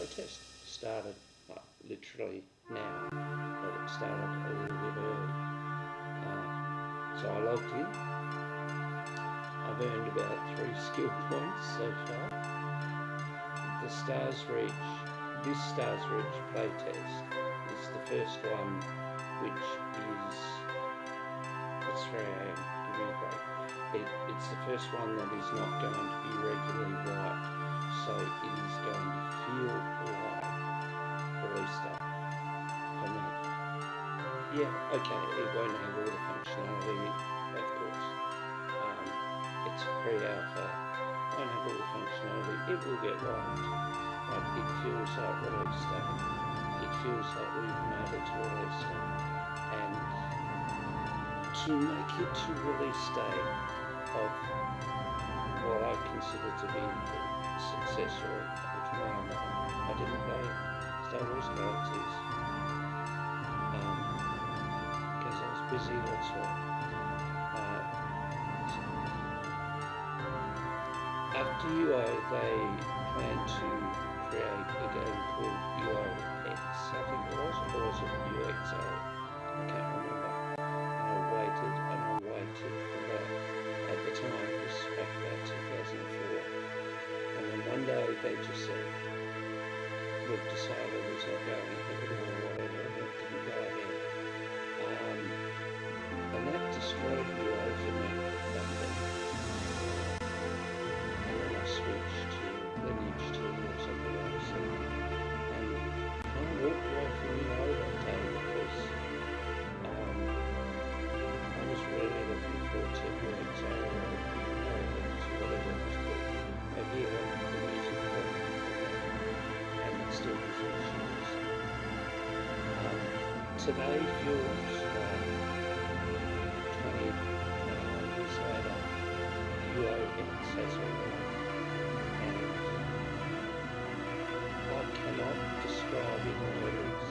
playtest started literally now, but it started a little bit early. So I logged in. I've earned about 3 skill points so far. The this StArS ReAcH playtest is the first one, which is, it's 3 AM, give me a break. It's the first one that is not going to be regularly wiped, so it is going to feel like release date for me. Yeah, okay, it won't have all the functionality, of course. It's pre-alpha, won't have all the functionality, it will get wiped, but it feels like release date. It feels like we've made it to release date, and to make it to release date of what I consider to be the successor of tomorrow. I didn't play Star Wars Galaxies because I was busy, that's why. After UO, they plan to create a game called UOX, I think it was, or was it UXO? I can't remember. And I waited for that. At the time, this was back about 2004. And then one day they just said, we've decided it's not going ahead or whatever, it didn't go ahead. And that destroyed UO for me back then. And then I switched to ReAcH 2 or something else. And I walked away from UO that day because I was really looking forward to UXO or whatever it was called. But here the music from and it still was issues. Today feels like 20 years later, UOX has arrived, and I cannot describe in words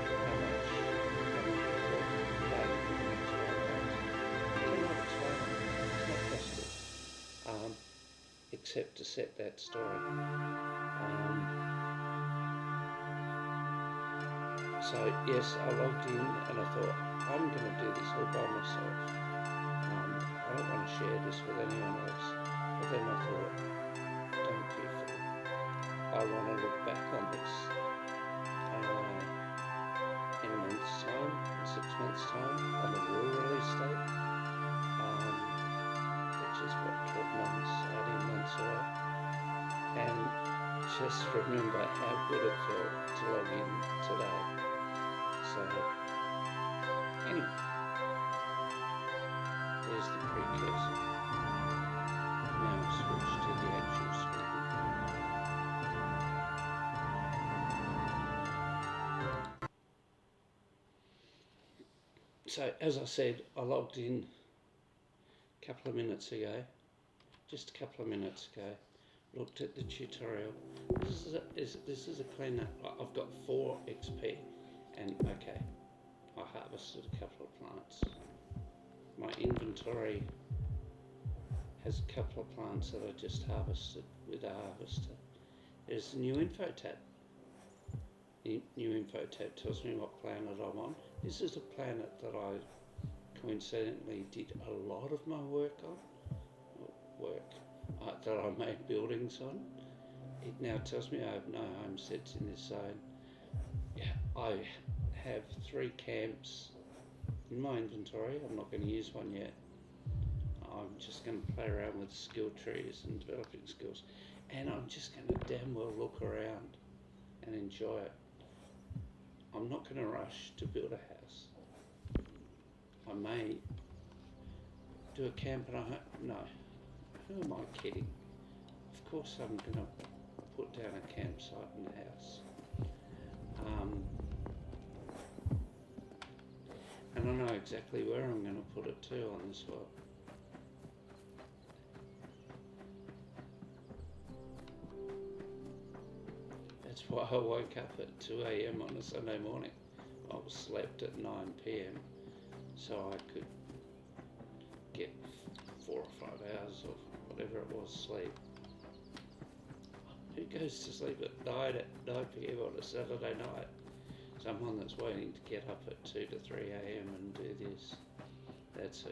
how much I prefer playing for the next 12 months. I cannot explain it, it's not possible, except to set that story. So yes, I logged in and I thought, I'm going to do this all by myself. I don't want to share this with anyone else. But then I thought, don't be a fool. I want to look back on this in a month's time, in 6 months' time, on the real release date, which is what, 12 months, 18 months away. And just remember how good it felt to log in today. So, anyway, there's the precursor. Now I'll switch to the actual screen. So, as I said, I logged in a couple of minutes ago, just a couple of minutes ago, looked at the tutorial. This is a cleanup. I've got 4 XP. And okay, I harvested a couple of plants. My inventory has a couple of plants that I just harvested with a harvester. There's the new info tab. The new info tab tells me what planet I'm on. This is a planet that I coincidentally did a lot of my work on, that I made buildings on. It now tells me I have no homesteads in this zone. Yeah, I have 3 camps in my inventory. I'm not going to use one yet. I'm just going to play around with skill trees and developing skills. And I'm just going to damn well look around and enjoy it. I'm not going to rush to build a house. I may do a camp and no. Who am I kidding? Of course I'm going to put down a campsite in the house. And I know exactly where I'm going to put it too on this world. That's why I woke up at 2 AM on a Sunday morning. I was slept at 9 PM so I could get 4 or 5 hours of whatever it was sleep. Who goes to sleep at night at 9 p.m. on a Saturday night? Someone that's waiting to get up at 2 to 3 a.m. and do this. That's who.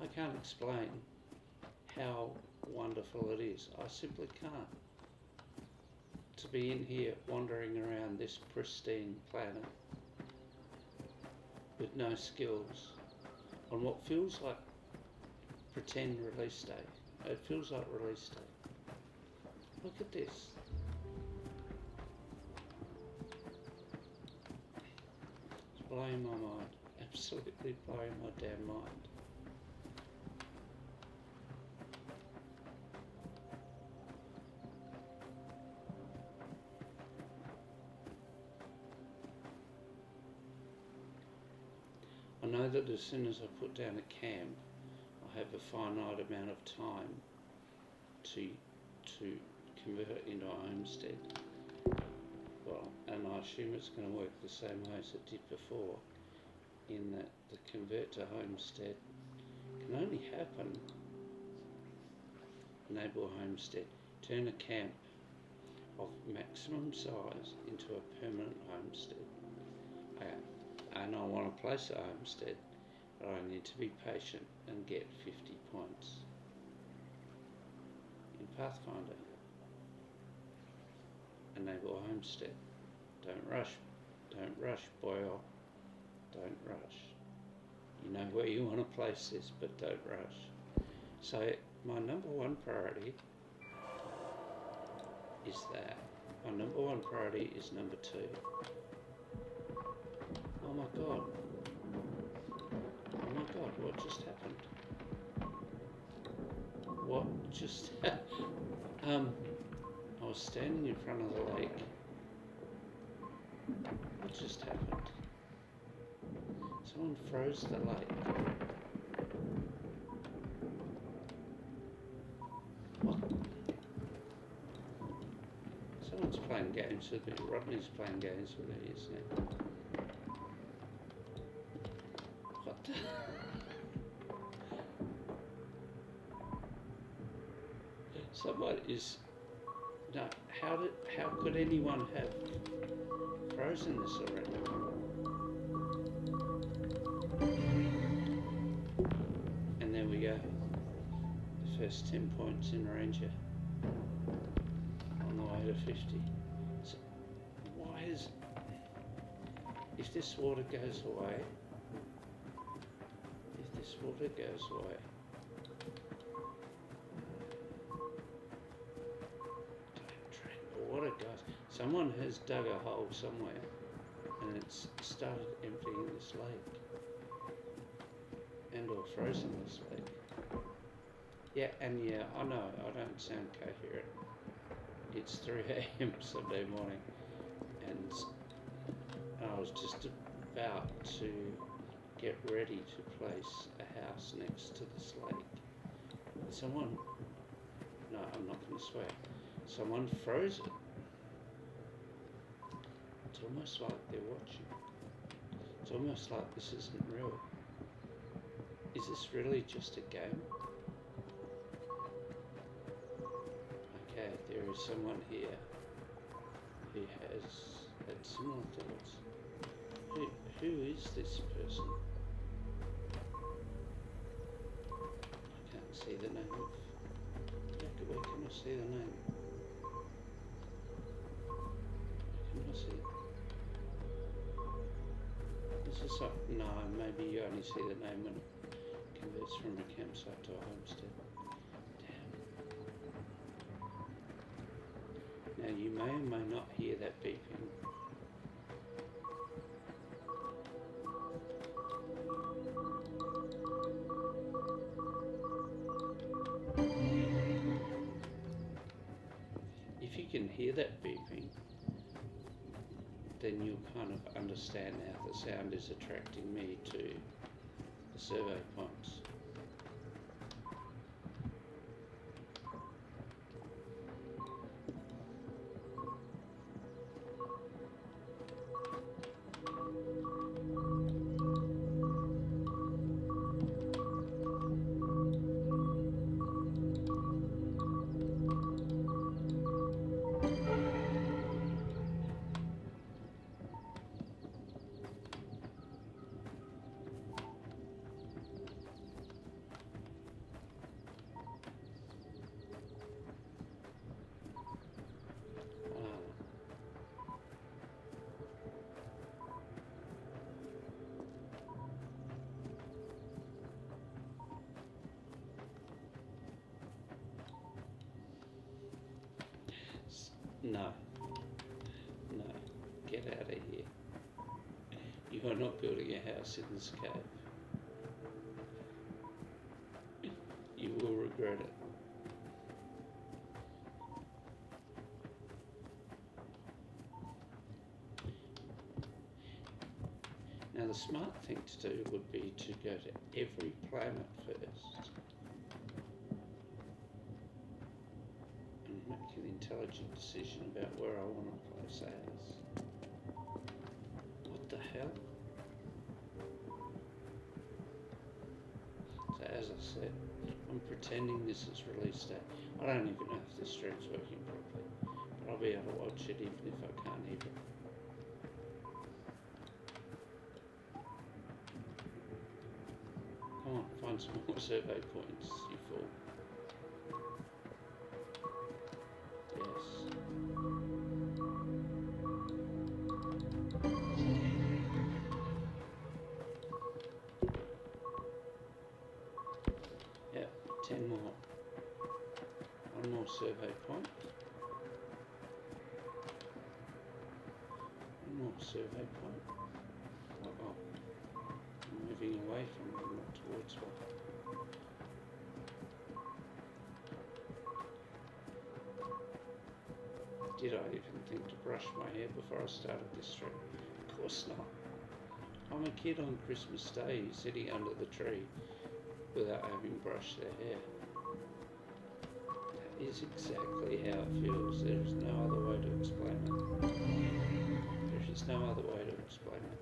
I can't explain how wonderful it is. I simply can't. To be in here wandering around this pristine planet with no skills on what feels like pretend release day. It feels like release day. Look at this. It's blowing my mind. Absolutely blowing my damn mind. I know that as soon as I put down a camp, I have a finite amount of time to convert it into a homestead. Well, and I assume it's going to work the same way as it did before, in that the convert to homestead can only happen, enable a homestead, turn a camp of maximum size into a permanent homestead. And I want to place a homestead, but I need to be patient and get 50 points in Pathfinder. Enable a homestead. Don't rush, boyo. Don't rush. You know where you want to place this, but don't rush. So my number one priority is that. My number one priority is number 2. Oh my god. Oh my god, what just happened? What just happened? I was standing in front of the lake. What just happened? Someone froze the lake. What? Someone's playing games with me. Rodney's playing games with me, isn't it? What the? Someone is... No, how could anyone have frozen this already? And there we go. The first 10 points in Ranger on the way to 50. So why is... If this water goes away, water goes. Someone has dug a hole somewhere and it's started emptying this lake and or frozen this lake. Yeah, and yeah, I know, I don't sound coherent. It's 3 a.m. Sunday morning and I was just about to get ready to place a house next to this lake. Someone, no, I'm not going to swear, someone froze it. It's almost like they're watching. It's almost like this isn't real. Is this really just a game? Okay, there is someone here who has had similar thoughts. Who is this person? I can't see the name of... Where can I see the name? Where can I see it? Is this up? No, maybe you only see the name when it converts from a campsite to a homestead. Damn. Now you may or may not hear that beeping. If you can hear that beeping, then you'll kind of understand how the sound is attracting me to the survey points. No. No. Get out of here. You are not building a house in this cave. You will regret it. Now the smart thing to do would be to go to every planet first and make an intelligent decision about where I want to place ours. What the hell? So as I said, I'm pretending this is release day. I don't even know if this stream's working properly, but I'll be able to watch it even if I can't hear it. Come on, find some more survey points, you fool. Yes. Yep, 10 more. One more survey point. One more survey point. Oh. Moving away from them, not towards one. Did I even think to brush my hair before I started this stream? Of course not. I'm a kid on Christmas Day sitting under the tree without having brushed their hair. That is exactly how it feels. There is no other way to explain it. There is no other way to explain it.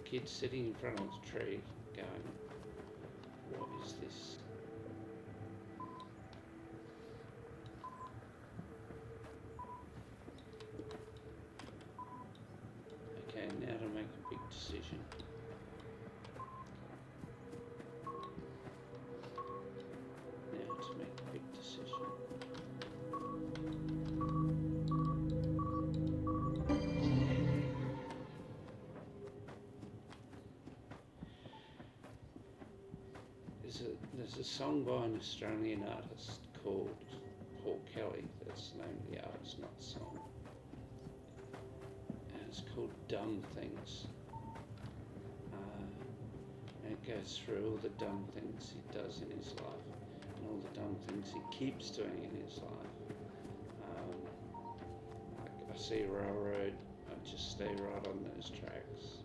Kid sitting in front of the tree going, what is this? Okay, now to make a big decision. Now to make a big decision. There's a song by an Australian artist called Paul Kelly. That's the name of the artist, not the song. And it's called Dumb Things. And it goes through all the dumb things he does in his life and all the dumb things he keeps doing in his life. Like I see a railroad, I just stay right on those tracks.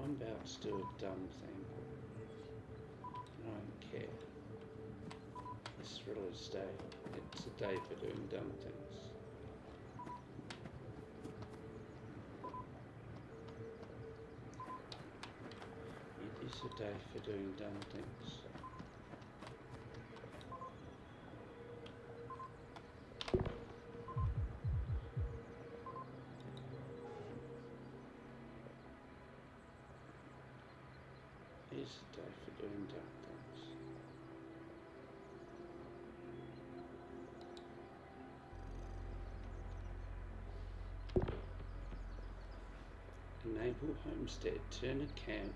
I'm about to do a dumb thing. I don't care. It's release day. It's a day for doing dumb things. It is a day for doing dumb things. It is a day for doing dumb things. Enable homestead. Turn a camp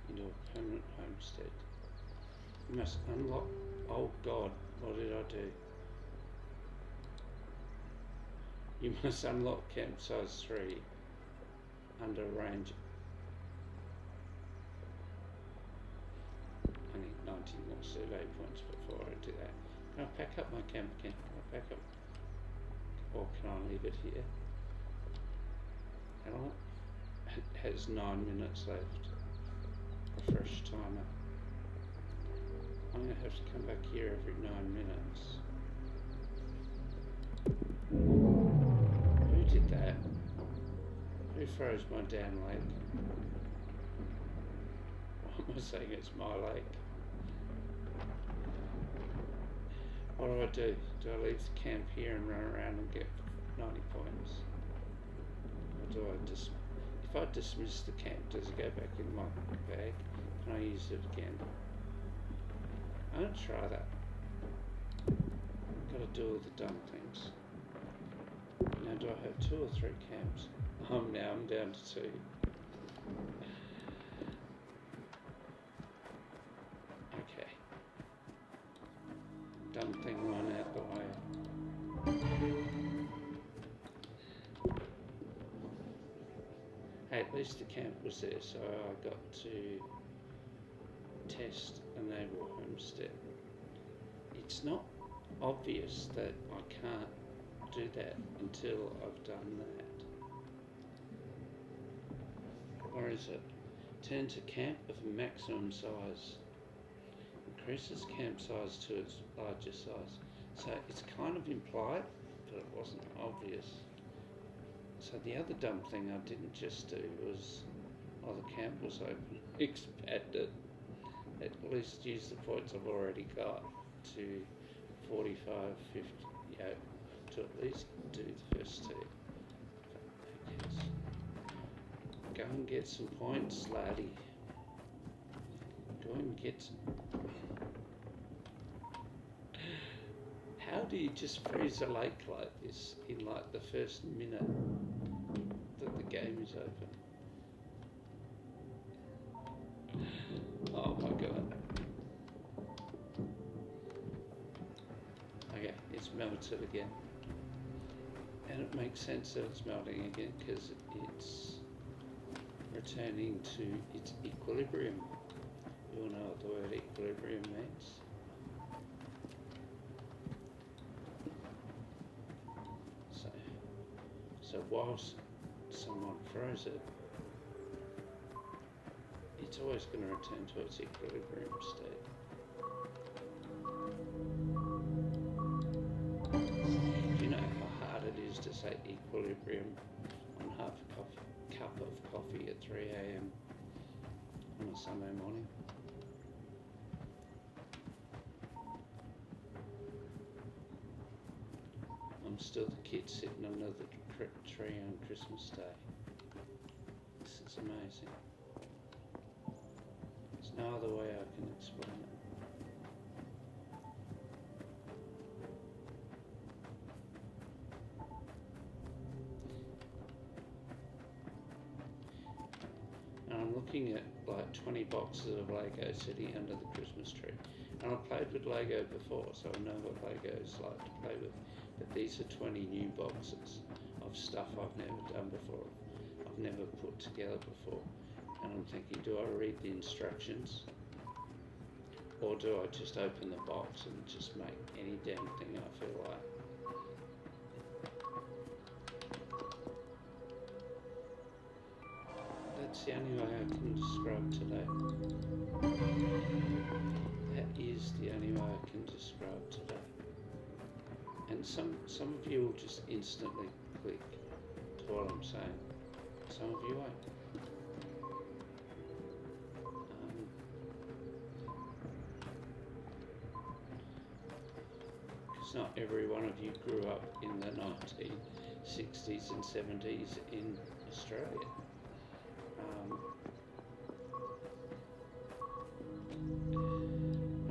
into a permanent homestead. You must unlock... Oh God, what did I do? You must unlock camp size 3 under range. I need 90 more survey points before I do that. Can I pack up my camp again? Can I pack up? Or can I leave it here? Can I? It has 9 minutes left. Refresh timer. I'm going to have to come back here every 9 minutes. Who did that? Who froze my damn lake? Why am I saying it's my lake? What do? Do I leave the camp here and run around and get 90 points? Or do I just... If I dismiss the camp, does it go back in my bag? Can I use it again? I'm going to try that. Got to do all the dumb things. Now do I have 2 or 3 camps? Now I'm down to 2. Okay. important one out the way. Hey, at least the camp was there, so I got to test enable homestead. It's not obvious that I can't do that until I've done that. Where is it? Turn to camp of maximum size. Increases camp size to its largest size. So it's kind of implied, but it wasn't obvious. So the other dumb thing I didn't just do was, while the camp was open, expand it. At least use the points I've already got to 45, 50, yeah, to at least do the first two. Go and get some points, laddie. Go and get some. How do you just freeze a lake like this in like the first minute that the game is open? Oh my god. Okay, it's melted again. And it makes sense that it's melting again because it's returning to its equilibrium. You all know what the word equilibrium means. So whilst someone throws it, it's always going to return to its equilibrium state. Do you know how hard it is to say equilibrium on half a cup of coffee at 3 a.m. on a Sunday morning? I'm still the kid sitting under the tree on Christmas Day. This is amazing. There's no other way I can explain it. And I'm looking at like 20 boxes of Lego sitting under the Christmas tree. And I've played with Lego before, so I know what Lego is like to play with. But these are 20 new boxes of stuff I've never done before, I've never put together before. And I'm thinking, do I read the instructions? Or do I just open the box and just make any damn thing I feel like? That's the only way I can describe today. That is the only way I can describe today. And some of you will just instantly click to what I'm saying. Some of you won't. Because not every one of you grew up in the 1960s and 70s in Australia.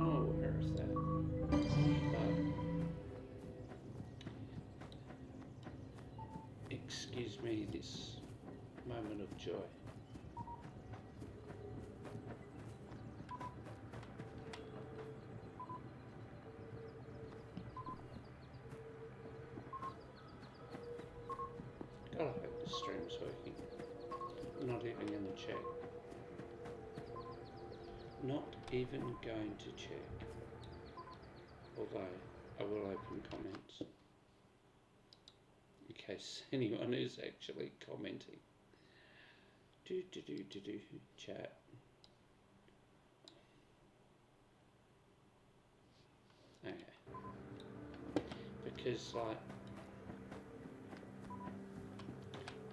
I'm aware of that. Excuse me this moment of joy. God, I hope the stream's working. I'm not even going to check. Not even going to check. Although I will open comments. In case anyone is actually commenting. Chat. Okay. Because like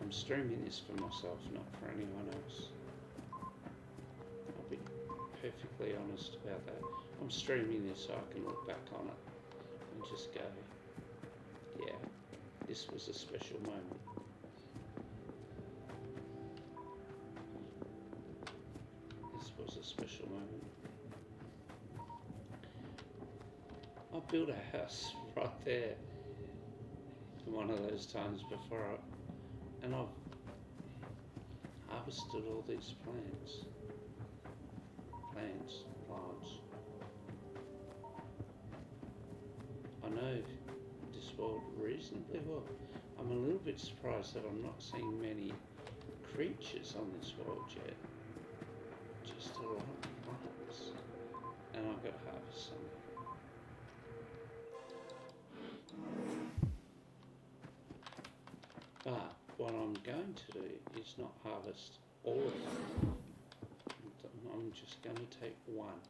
I'm streaming this for myself, not for anyone else. I'll be perfectly honest about that. I'm streaming this so I can look back on it and just go, yeah, this was a special moment. This was a special moment. I built a house right there in one of those times before and I've harvested all these plants. know this world reasonably well. I'm a little bit surprised that I'm not seeing many creatures on this world yet. Just a lot of plants. And I've got to harvest some. But what I'm going to do is not harvest all of them. I'm just going to take one.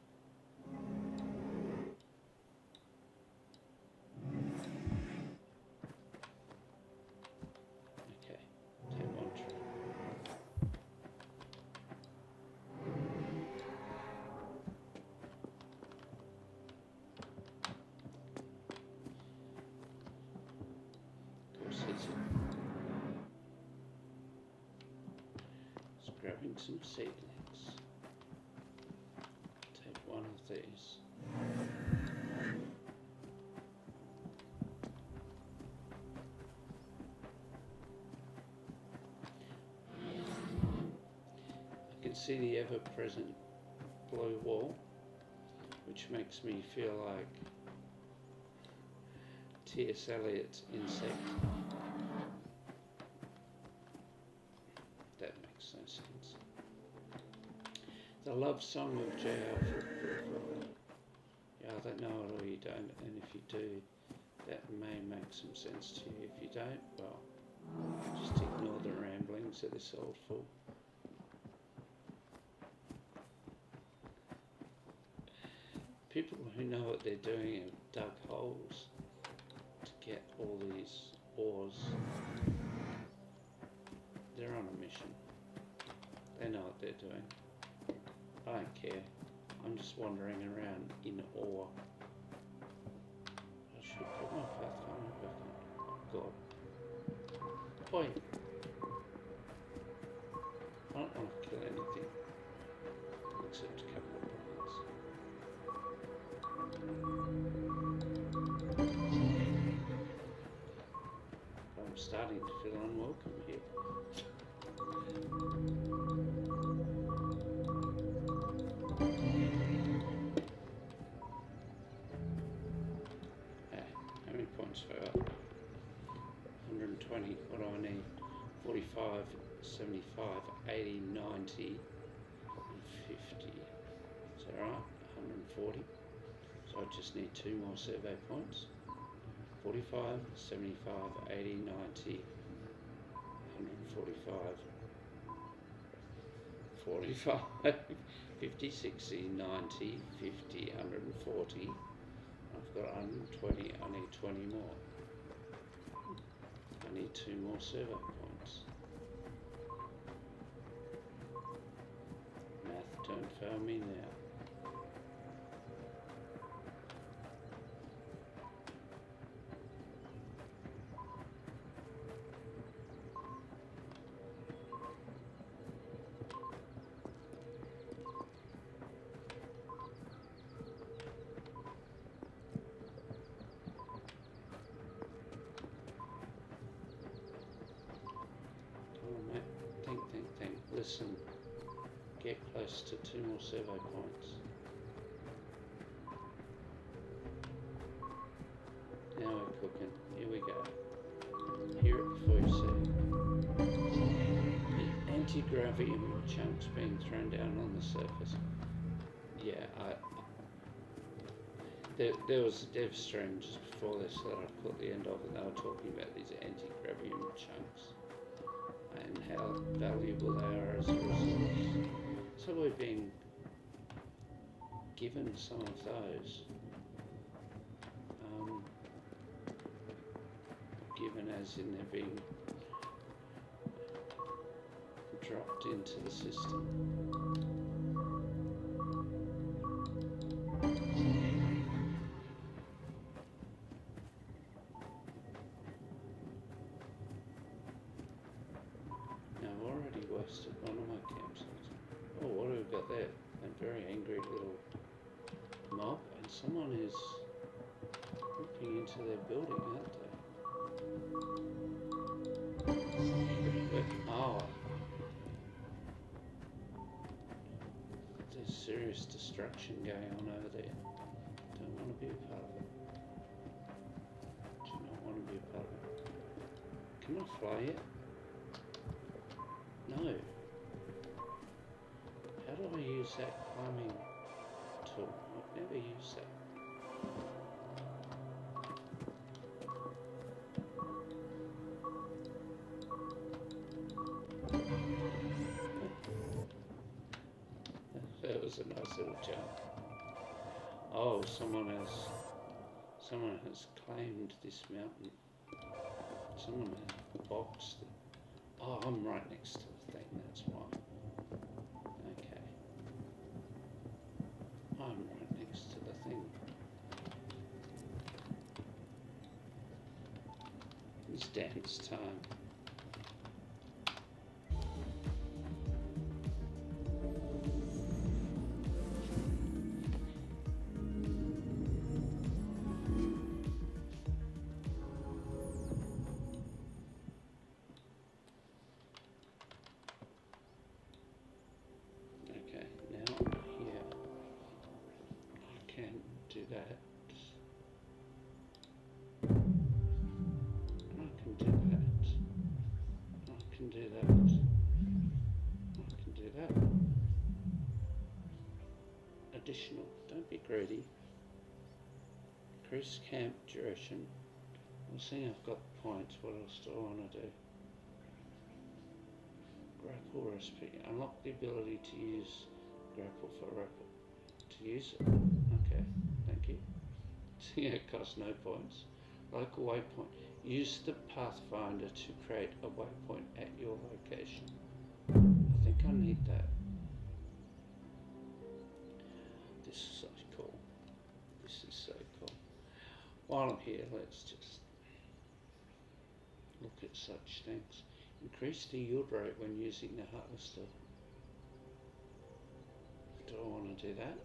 Okay, take one tree. Of course, it's grabbing some seedlings. Take one of these. I can see the ever-present blue wall, which makes me feel like T.S. Eliot's insect. That makes no sense. The love song of J. Alfred. You either know it or you don't, and if you do, that may make some sense to you. If you don't, well, just ignore the ramblings of this old fool. People who know what they're doing have dug holes to get all these ores. They're on a mission. They know what they're doing. I don't care. I'm just wandering around in awe. I should put my pathfinder back on. Oh God. Oi! I don't want to kill anything except a couple of plants. I'm starting to feel unwelcome here. How many points have I got? 120. What do I need? 45, 75, 80, 90, and 50. Is that right? 140. So I just need 2 more survey points. 45, 75, 80, 90, 145, 45, 50, 60, 90, 50, 140. I've got 120, I need 20 more. I need 2 more survey points. Math don't fail me now. Think. Listen. Get close to 2 more survey points. Now we're cooking. Here we go. Hear it before you see it. Anti-gravity chunks being thrown down on the surface. Yeah, there was a dev stream just before this that I put the end of, and they were talking about these anti-gravium chunks and how valuable they are as a resource. So we're being given some of those. Given as in they're being dropped into the system. Wasted one of my campsites. Oh, what have we got there? A very angry little mob, and someone is looking into their building, aren't they? Oh, there's serious destruction going on over there. Don't want to be a part of it. Can I fly it? No. How do I use that climbing tool? I've never used that. That was a nice little jump. Oh, someone has claimed this mountain. Someone has boxed it. Oh, I'm right next to the thing, that's why. Okay. I'm right next to the thing. It's dance time. Okay, now here I can do that. I can do that. I can do that. I can do that. Additional. Don't be greedy. Increase camp duration. I'm seeing I've got points. What else do I want to do? Grapple recipe. Unlock the ability to use grapple for rapid. To use it. Okay, thank you. Yeah, it costs no points. Local waypoint. Use the Pathfinder to create a waypoint at your location. I think I need that. This is so cool. This is so cool. While I'm here, let's just look at such things. Increase the yield rate when using the harvester. Do I want to do that?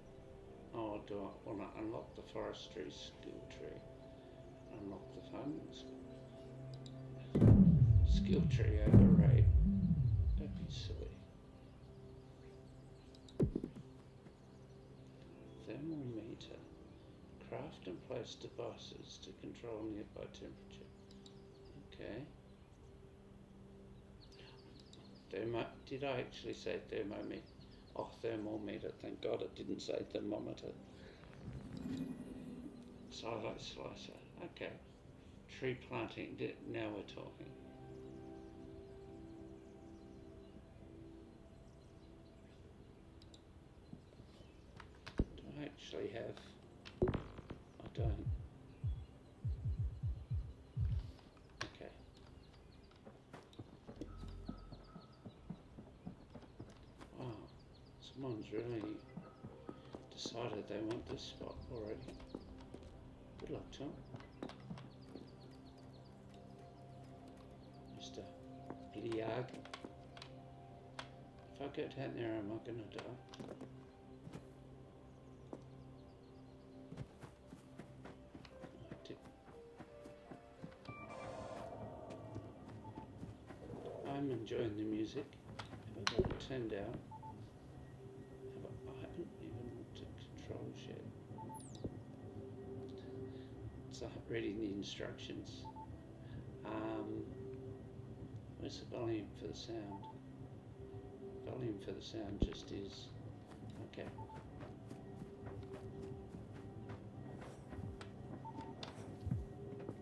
Or do I want to unlock the forestry skill tree? Unlock the funds. Skill tree over rate. Don't be silly. Thermometer. Craft and place devices to control nearby temperature. Okay. Did I actually say thermometer? Oh, thermometer. Thank God it didn't say thermometer. Silo slicer. Okay. Tree planting. Now we're talking. Do I actually have? I don't. Okay. Wow. Someone's really decided they want this spot already. Good luck to them. Mr. Bliag. If I go down there, am I going to die? I did. I'm enjoying the music. Have I got it turned down? I haven't even looked at controls yet. So reading the instructions. Where's the volume for the sound? Volume for the sound just is. Okay.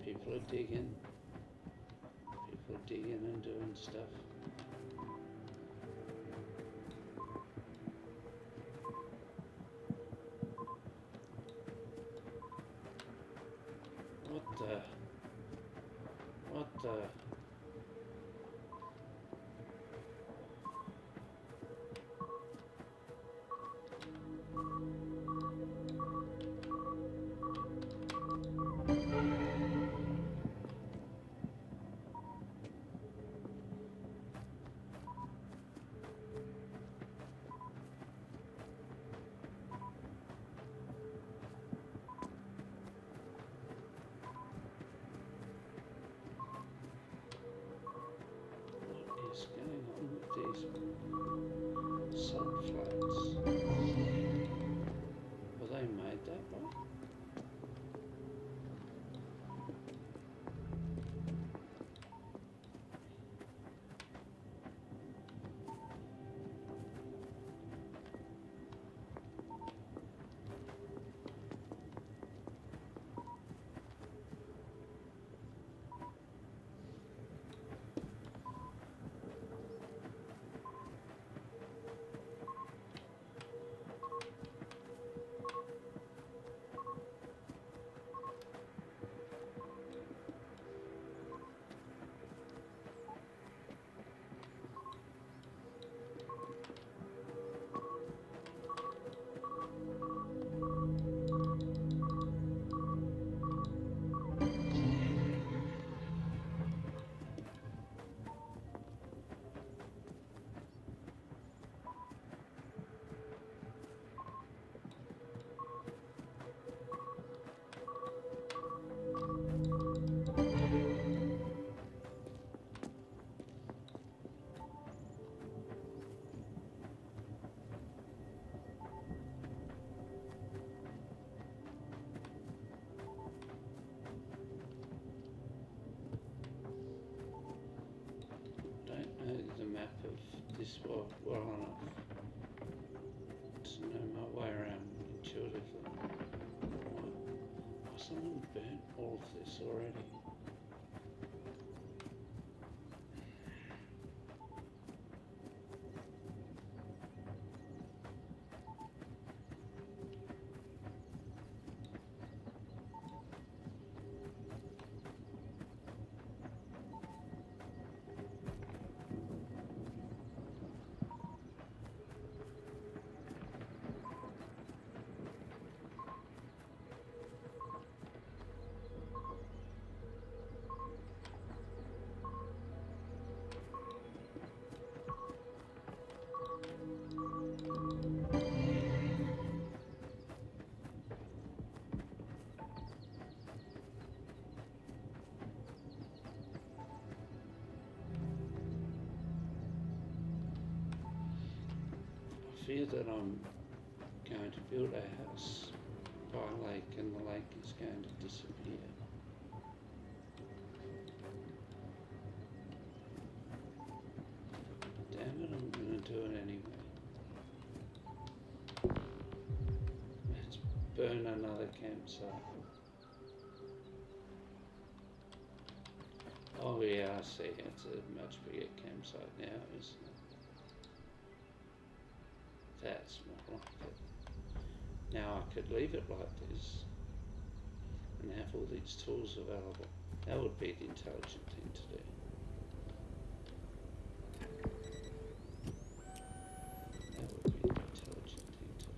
People are digging. People are digging and doing stuff. What the? What's going on with these salt flats? Were they made that way? map of this well enough to know my way around intuitively. Why someone burnt all of this already? I fear that I'm going to build a house by a lake and the lake is going to disappear. Damn it, I'm going to do it anyway. Let's burn another campsite. Oh yeah, I see, it's a much bigger campsite now, isn't it? That's more like it. Now I could leave it like this and have all these tools available. That would be the intelligent thing to do. That would be the intelligent thing to do.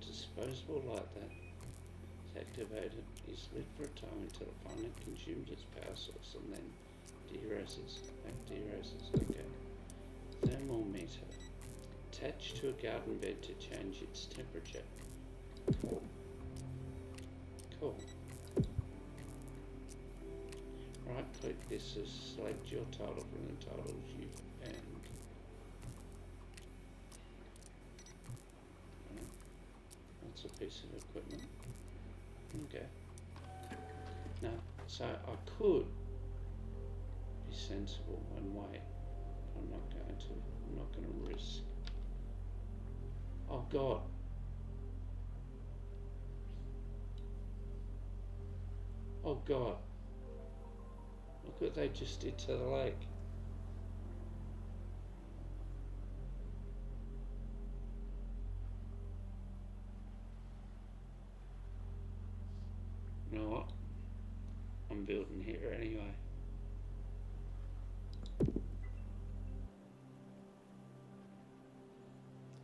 Disposable light that is activated is lit for a time until it finally consumes its power source and then dereses. Okay. Thermometer. Attached to a garden bed to change its temperature. Cool. Right click this to select your title from the titles you and that's a piece of equipment. Okay. Now, so I could be sensible and wait. I'm not going to risk. Oh God. Oh God. Look what they just did to the lake. You know what? I'm building here anyway.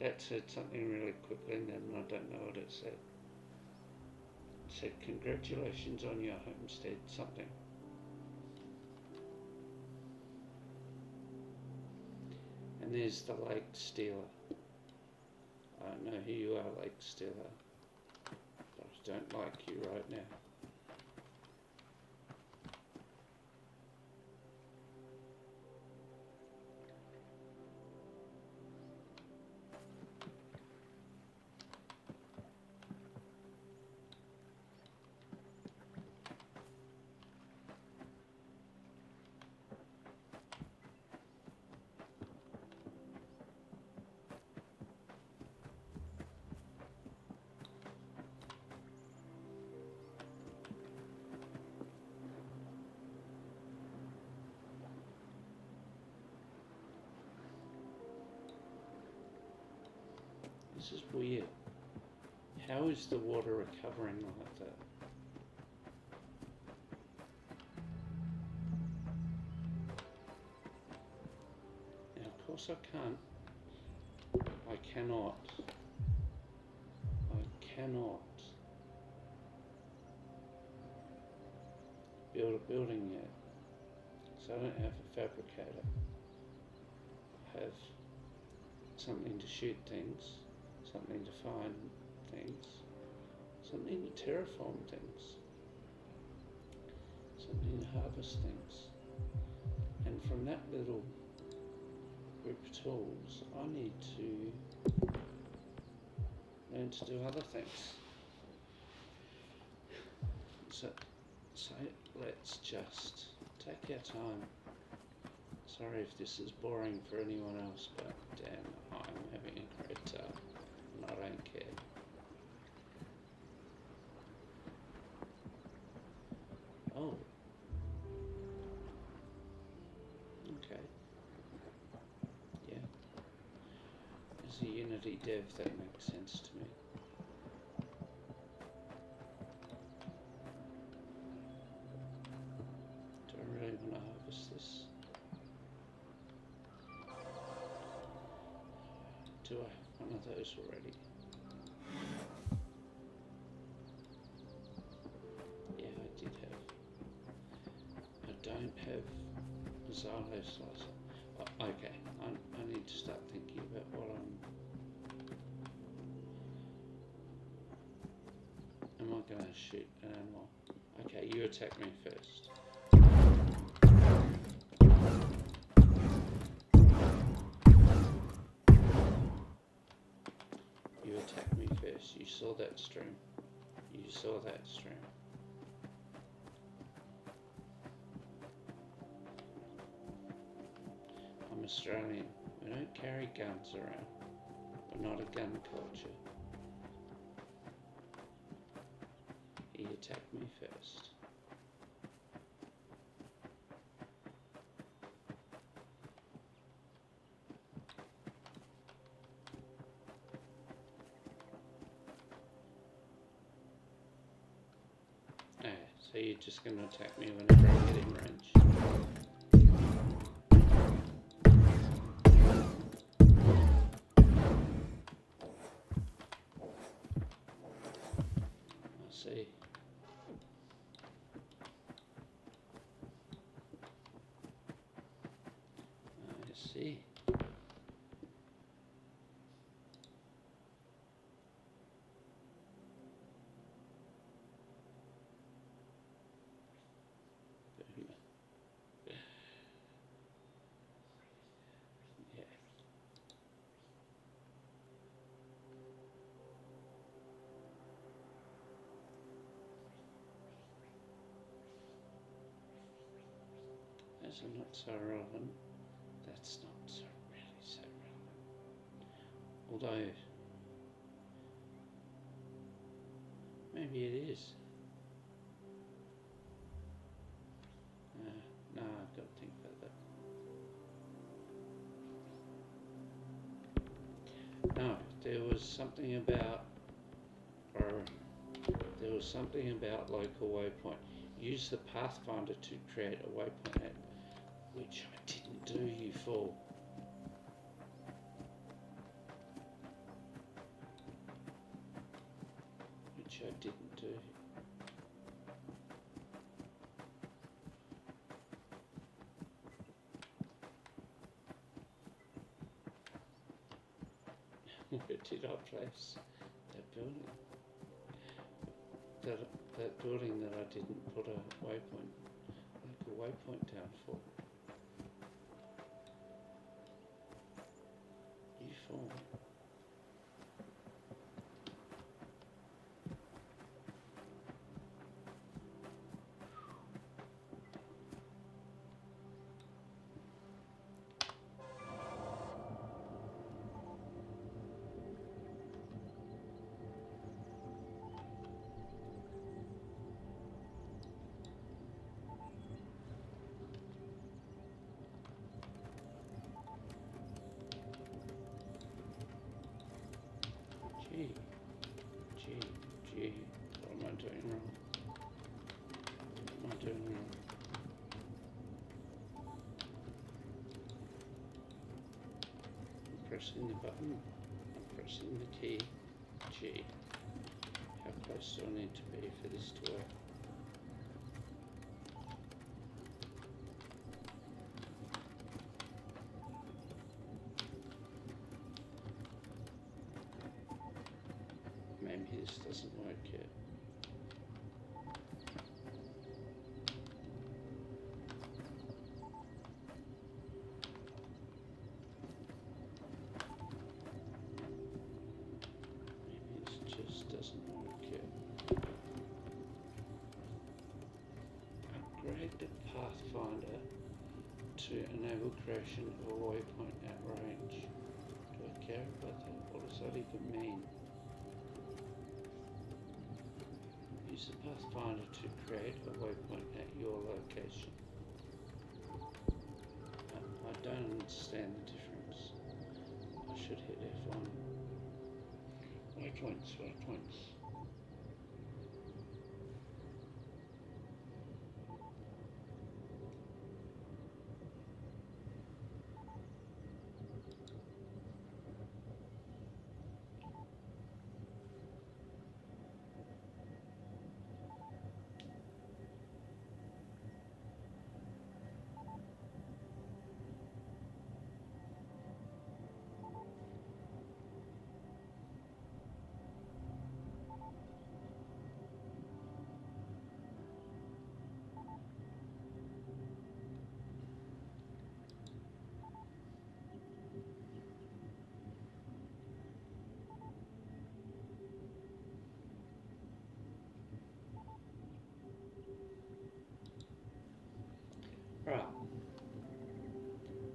That said something really quickly and then I don't know what it said. It said congratulations on your homestead something. And there's the lake stealer. I don't know who you are, lake stealer, but I don't like you right now. This is weird. How is the water recovering like that? Now, of course I cannot build a building yet. So I don't have a fabricator. I have something to shoot things, something to find things, something to terraform things, something to harvest things. And from that little group of tools, I need to learn to do other things. So let's just take our time. Sorry if this is boring for anyone else, but damn, I'm having a great time and I don't care. Oh. Okay. Yeah. As a Unity dev, that makes sense to me. Do I really want to harvest this? Do I have one of those already? Yeah, I did have. I don't have a Xylo slicer. Oh, okay, I need to start thinking about what am I going to shoot an animal? Okay, you attack me first. You attack me first. You saw that stream. You saw that stream. I'm Australian. We don't carry guns around. We're not a gun culture. He attacked me first. So you're just going to attack me whenever I get in range. I see. I see. Those are not so relevant. That's not so really so relevant. Although, maybe it is. No, I've got to think about that. No, there was something about, local waypoint. Use the Pathfinder to create a waypoint at, which I didn't do, you fool. Which I didn't do. Where did I place that building? That building that I didn't put a local waypoint down for. You fool. Gee, what am I doing wrong? What am I doing wrong? I'm pressing the button, I'm pressing the key, G. How close do I need to be for this to work? Create the pathfinder to enable creation of a waypoint at range. Do I care about that? What does that even mean? Use the pathfinder to create a waypoint at your location. I don't understand the difference. I should hit F1. Waypoints, waypoints. Right.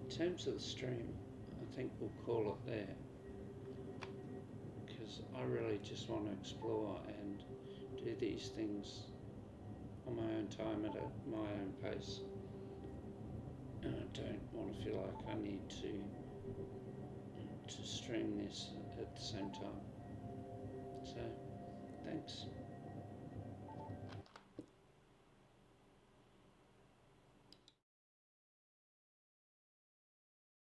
In terms of the stream, I think we'll call it there, because I really just want to explore and do these things on my own time at my own pace, and I don't want to feel like I need to stream this at the same time. So, thanks.